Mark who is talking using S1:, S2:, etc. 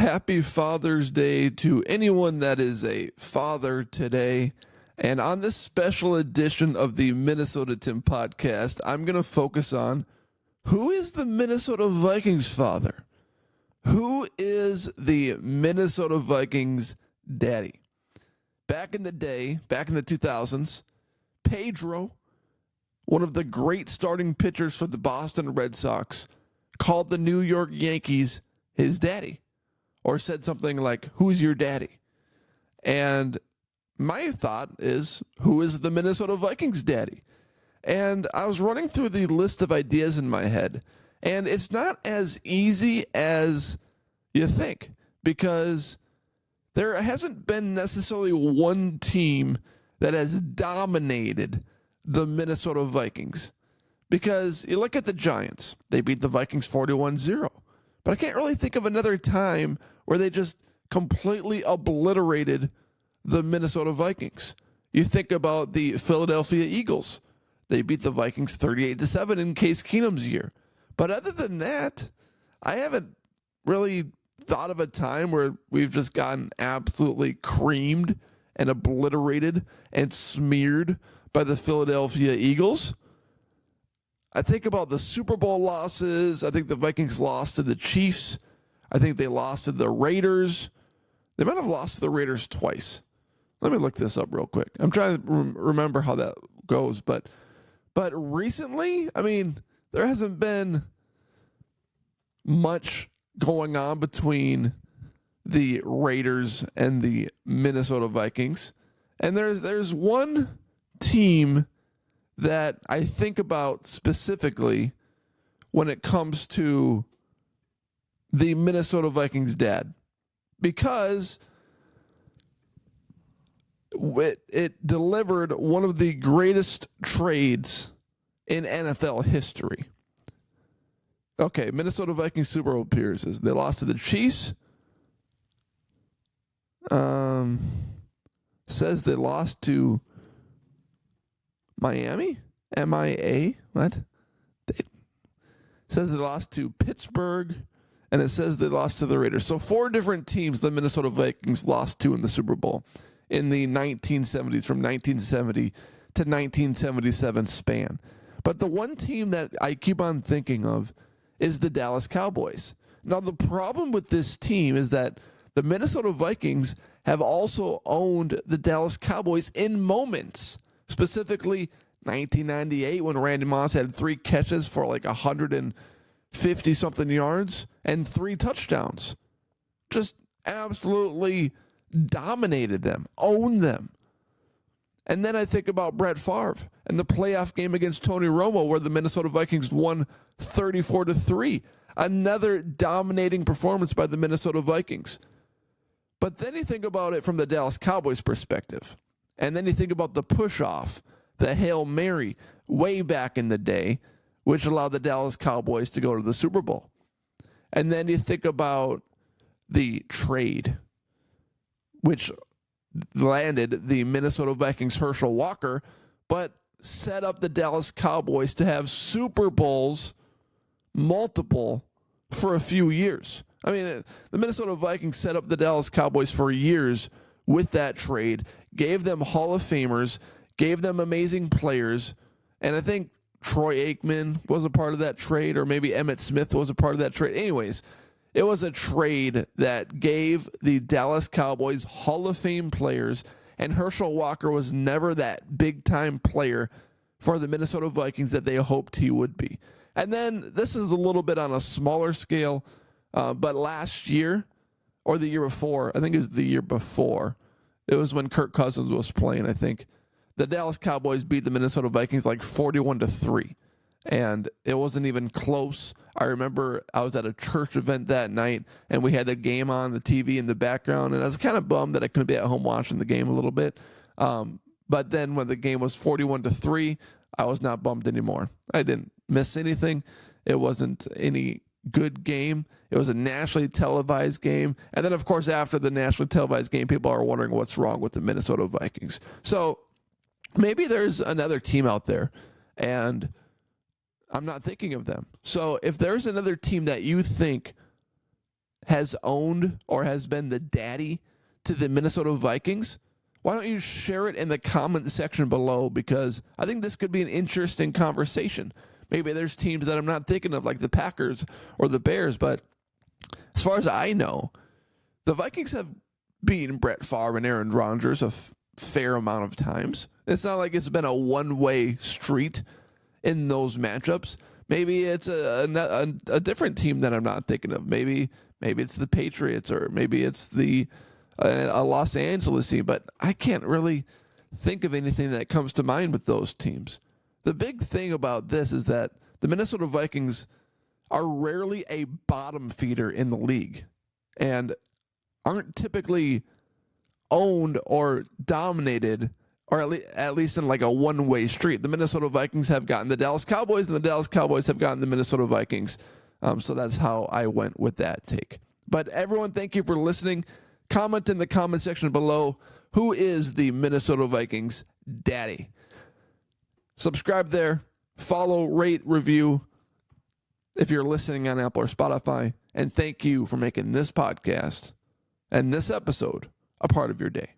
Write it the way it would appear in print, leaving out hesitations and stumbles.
S1: happy Father's Day to anyone that is a father today. And on this special edition of the Minnesota Tim podcast, I'm going to focus on who is the Minnesota Vikings father? Who is the Minnesota Vikings daddy? Back in the day, back in the 2000s, Pedro, one of the great starting pitchers for the Boston Red Sox, called the New York Yankees his daddy, or said something like, "Who's your daddy?" And my thought is, who is the Minnesota Vikings daddy? And I was running through the list of ideas in my head, and it's not as easy as you think, because there hasn't been necessarily one team that has dominated the Minnesota Vikings. Because you look at the Giants, they beat the Vikings 41-0. But I can't really think of another time where they just completely obliterated the Minnesota Vikings. You think about the Philadelphia Eagles. They beat the Vikings 38-7 in Case Keenum's year. But other than that, I haven't really thought of a time where we've just gotten absolutely creamed and obliterated and smeared by the Philadelphia Eagles. I think about the Super Bowl losses. I think the Vikings lost to the Chiefs. I think they lost to the Raiders. They might have lost to the Raiders twice. Let me look this up real quick. I'm trying to remember how that goes. But recently, I mean, there hasn't been much going on between the Raiders and the Minnesota Vikings. And there's one team that I think about specifically when it comes to the Minnesota Vikings dad, because it delivered one of the greatest trades in NFL history. Okay, Minnesota Vikings Super Bowl appearances. They lost to the Chiefs. Says they lost to Miami? M-I-A? What? Says they lost to Pittsburgh, and it says they lost to the Raiders. So 4 different teams the Minnesota Vikings lost to in the Super Bowl in the 1970s, from 1970 to 1977 span. But the one team that I keep on thinking of is the Dallas Cowboys. Now, the problem with this team is that the Minnesota Vikings have also owned the Dallas Cowboys in moments. Specifically, 1998, when Randy Moss had 3 catches for like 150-something yards and 3 touchdowns. Just absolutely dominated them, owned them. And then I think about Brett Favre and the playoff game against Tony Romo, where the Minnesota Vikings won 34-3. Another dominating performance by the Minnesota Vikings. But then you think about it from the Dallas Cowboys perspective. And then you think about the push-off, the Hail Mary, way back in the day, which allowed the Dallas Cowboys to go to the Super Bowl. And then you think about the trade, which landed the Minnesota Vikings Herschel Walker, but set up the Dallas Cowboys to have Super Bowls, multiple, for a few years. I mean, the Minnesota Vikings set up the Dallas Cowboys for years with that trade, gave them Hall of Famers, gave them amazing players, and I think Troy Aikman was a part of that trade, or maybe Emmitt Smith was a part of that trade. Anyways, it was a trade that gave the Dallas Cowboys Hall of Fame players, and Herschel Walker was never that big-time player for the Minnesota Vikings that they hoped he would be. And then this is a little bit on a smaller scale, but last year, or the year before, I think it was the year before, it was when Kirk Cousins was playing, I think, the Dallas Cowboys beat the Minnesota Vikings like 41-3. And it wasn't even close. I remember I was at a church event that night, and we had the game on the TV in the background, and I was kind of bummed that I couldn't be at home watching the game a little bit. But then when the game was 41-3, I was not bummed anymore. I didn't miss anything. It wasn't any good game. It was a nationally televised game. And then, of course, after the nationally televised game, people are wondering what's wrong with the Minnesota Vikings. So maybe there's another team out there, and I'm not thinking of them. So if there's another team that you think has owned or has been the daddy to the Minnesota Vikings, why don't you share it in the comment section below? Because I think this could be an interesting conversation. Maybe there's teams that I'm not thinking of, like the Packers or the Bears, but as far as I know, the Vikings have beaten Brett Favre and Aaron Rodgers a fair amount of times. It's not like it's been a one-way street in those matchups. Maybe it's a different team that I'm not thinking of. Maybe it's the Patriots, or maybe it's a Los Angeles team, but I can't really think of anything that comes to mind with those teams. The big thing about this is that the Minnesota Vikings are rarely a bottom feeder in the league and aren't typically owned or dominated, or at least in like a one-way street. The Minnesota Vikings have gotten the Dallas Cowboys, and the Dallas Cowboys have gotten the Minnesota Vikings. So that's how I went with that take. But everyone, thank you for listening. Comment in the comment section below, who is the Minnesota Vikings daddy? Subscribe there. Follow, rate, review if you're listening on Apple or Spotify. And thank you for making this podcast and this episode a part of your day.